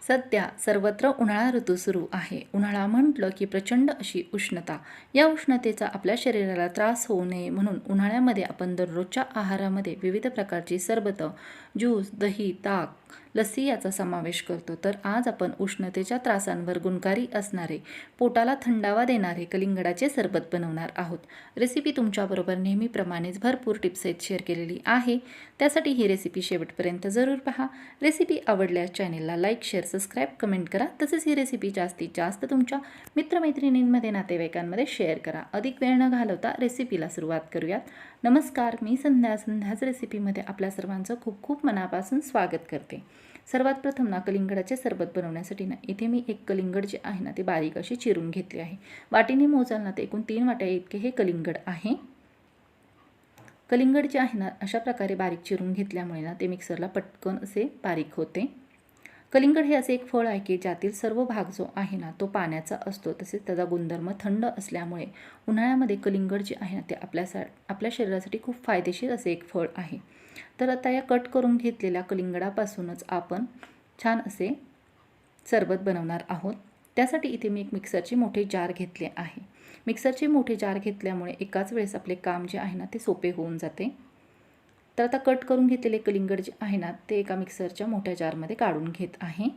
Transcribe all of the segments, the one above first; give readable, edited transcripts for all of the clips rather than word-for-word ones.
सध्या सर्वत्र उन्हाळा ऋतू सुरू आहे. उन्हाळा म्हटलं की प्रचंड अशी उष्णता. या उष्णतेचा आपल्या शरीराला त्रास होऊ नये म्हणून उन्हाळ्यामध्ये आपण दररोजच्या आहारामध्ये विविध प्रकारची सरबतं, ज्यूस, दही, ताक, लस्सी याचा समावेश करतो. तर आज आपण उष्णतेच्या त्रासांवर गुणकारी असणारे, पोटाला थंडावा देणारे कलिंगडाचे सरबत बनवणार आहोत. रेसिपी तुमच्याबरोबर नेहमीप्रमाणेच भरपूर टिप्ससहित शेअर केलेली आहे. त्यासाठी ही रेसिपी शेवटपर्यंत जरूर पहा. रेसिपी आवडल्यास चॅनेलला लाईक, शेअर, सबस्क्राईब, कमेंट करा. तसेच ही रेसिपी जास्तीत जास्त तुमच्या मित्रमैत्रिणींमध्ये, नातेवाईकांमध्ये शेअर करा. अधिक वेळ न घालवता रेसिपीला सुरुवात करूयात. नमस्कार, मी संध्याच रेसिपीमध्ये आपल्या सर्वांचं खूप खूप मनापासून स्वागत करते. सर्वात प्रथम कलिंगडाचे सरबत बनवण्यासाठी इथे मी एक कलिंगड जे आहे ते बारीक अशी चिरून घेतले आहे. वाटीने मोजाल ते एकूण 3 वाट्या इतके हे कलिंगड आहे. कलिंगड जे आहे अशा प्रकारे बारीक चिरून घेतल्यामुळे ते मिक्सरला पटकन असे बारीक होते. कलिंगड हे असे एक फळ आहे की ज्यातील सर्व भाग जो आहे तो पाण्याचा असतो. तसेच त्याचा गुणधर्म थंड असल्यामुळे उन्हाळ्यामध्ये कलिंगड जे आहे ते आपल्या शरीरासाठी खूप फायदेशीर असे एक फळ आहे. तर आता या कट करून घेतलेल्या कलिंगडापासूनच आपण छान असे सरबत बनवणार आहोत. त्यासाठी इथे मी एक मिक्सरचे मोठे जार घेतले आहे. मिक्सरचे मोठे जार घेतल्यामुळे एकाच वेळेस आपले काम जे आहे ते सोपे होऊन जाते. तर आता कट करून घेतलेले कलिंगड जे आहे ते एका मिक्सरच्या मोठ्या जारमध्ये काढून घेत आहे.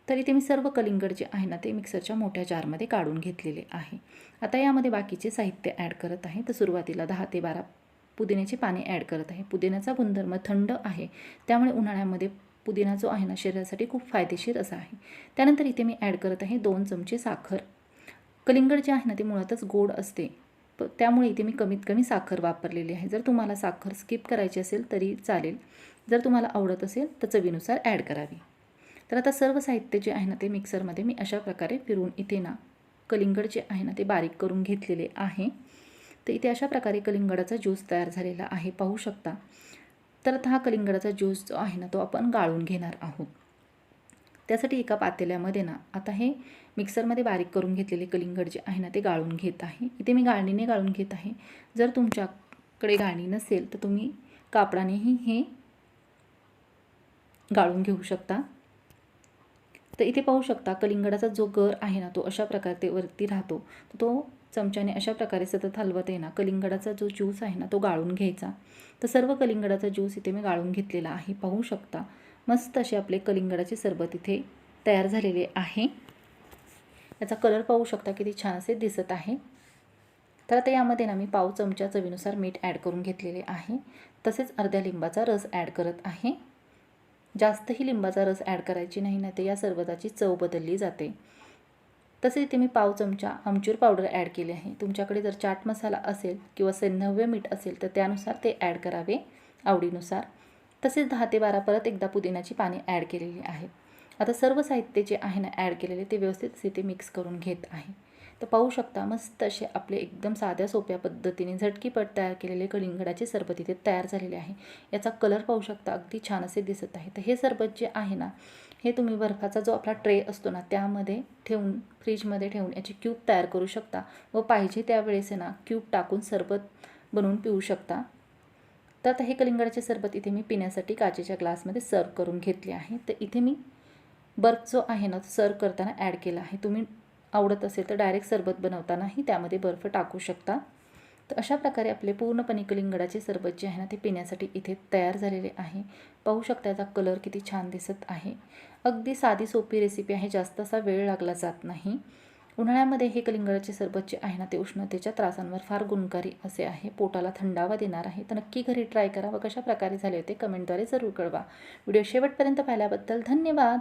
तर इथे मी सर्व कलिंगड जे आहे ते मिक्सरच्या मोठ्या जारमध्ये काढून घेतलेले आहे. आता यामध्ये बाकीचे साहित्य ॲड करत आहे. तर सुरुवातीला 10 ते 12 पुदिन्याची पाने ॲड करत आहे. पुदिन्याचा गुणधर्म थंड आहे, त्यामुळे उन्हाळ्यामध्ये पुदिना जो आहे शरीरासाठी खूप फायदेशीर असा आहे. त्यानंतर इथे मी ॲड करत आहे 2 चमचे साखर. कलिंगड जे आहे ते मुळातच गोड असते, त्यामुळे इथे मी कमीत कमी साखर वापरलेली आहे. जर तुम्हाला साखर स्किप करायची असेल तरी चालेल. जर तुम्हाला आवडत असेल तर चवीनुसार ॲड करावी. तर आता सर्व साहित्य जे आहे ते मिक्सरमध्ये मी अशा प्रकारे फिरवून इथे कलिंगड जे आहे ते बारीक करून घेतलेले आहे. तर इथे अशा प्रकारे कलिंगडाचा ज्यूस तयार झालेला आहे, पाहू शकता. तर आता हा कलिंगडाचा ज्यूस जो आहे तो आपण गाळून घेणार आहोत. त्यासाठी एका पातेल्यामध्ये आता हे मिक्सरमध्ये बारीक करून घेतलेले कलिंगड जे आहे ते गाळून घेत आहे. इथे मी गाळणीने गाळून घेत आहे. जर तुमच्याकडे गाळणी नसेल तर तुम्ही कापडानेही हे गाळून घेऊ शकता. तर इथे पाहू शकता कलिंगडाचा जो गर आहे तो अशा प्रकारे वरती राहतो. तो चमच्याने अशा प्रकारे सतत हलवत कलिंगडाचा जो ज्यूस आहे तो गाळून घ्यायचा. तर सर्व कलिंगडाचा ज्यूस इथे मी गाळून घेतलेला आहे, पाहू शकता. मस्त असे आपले कलिंगडाचे सरबत इथे तयार झालेले आहे. याचा कलर पाहू शकता किती छान असे दिसत आहे. तर आता यामध्ये मी पाव चमचा चवीनुसार मीठ ॲड करून घेतलेले आहे. तसेच अर्ध्या लिंबाचा रस ॲड करत आहे. जास्तही लिंबाचा रस ॲड करायची नाही, तर या सरबताची चव बदलली जाते. तसेच इथे मी पाव चमचा आमचूर पावडर ॲड केले आहे. तुमच्याकडे जर चाट मसाला असेल किंवा सैंधव्य मीठ असेल तर त्यानुसार ते ॲड करावे आवडीनुसार. तसेच 10 ते 12 परत एकदा पुदिन्याची पाने ॲड केलेली आहेत. आता सर्व साहित्य जे आहे ॲड केलेले ते व्यवस्थित इथे मिक्स करून घेत आहे. तर पाहू शकता मस्त असे आपले एकदम साध्या सोप्या पद्धतीने झटकीपट तयार केलेले कलिंगडाचे सरबत इथे तयार झालेले आहे. याचा कलर पाहू शकता, अगदी छान असे दिसत आहे. तर हे सरबत जे आहे हे तुम्ही बर्फाचा जो आपला ट्रे असतो त्यामध्ये ठेवून फ्रीजमध्ये ठेवून याची क्यूब तयार करू शकता व पाहिजे त्यावेळेस क्यूब टाकून सरबत बनवून पिऊ शकता. तर आता हे कलिंगडाचे सरबत इथे मी पिण्यासाठी काचेच्या ग्लासमध्ये सर्व करून घेतले आहे. तर इथे मी बर्फ जो आहे सर्व करताना ॲड केला आहे. तुम्ही आवडत असेल तर डायरेक्ट सरबत बनवतानाही त्यामध्ये बर्फ टाकू शकता. तर अशा प्रकारे आपले पूर्णपणे कलिंगडाचे सरबत जे आहे ते पिण्यासाठी इथे तयार झालेले आहे. पाहू शकता याचा कलर किती छान दिसत आहे. अगदी साधी सोपी रेसिपी आहे, जास्त असा वेळ लागला जात नाही. उन्हाळ्यामध्ये हे कलिंगडाचे सरबत जे आहे ते उष्णतेच्या त्रासांवर फार गुणकारी असे आहे, पोटाला थंडावा देणार आहे. तर नक्की घरी ट्राय करा व कशा प्रकारे झाले होते कमेंटद्वारे जरूर कळवा. व्हिडिओ शेवटपर्यंत पाहिल्याबद्दल धन्यवाद.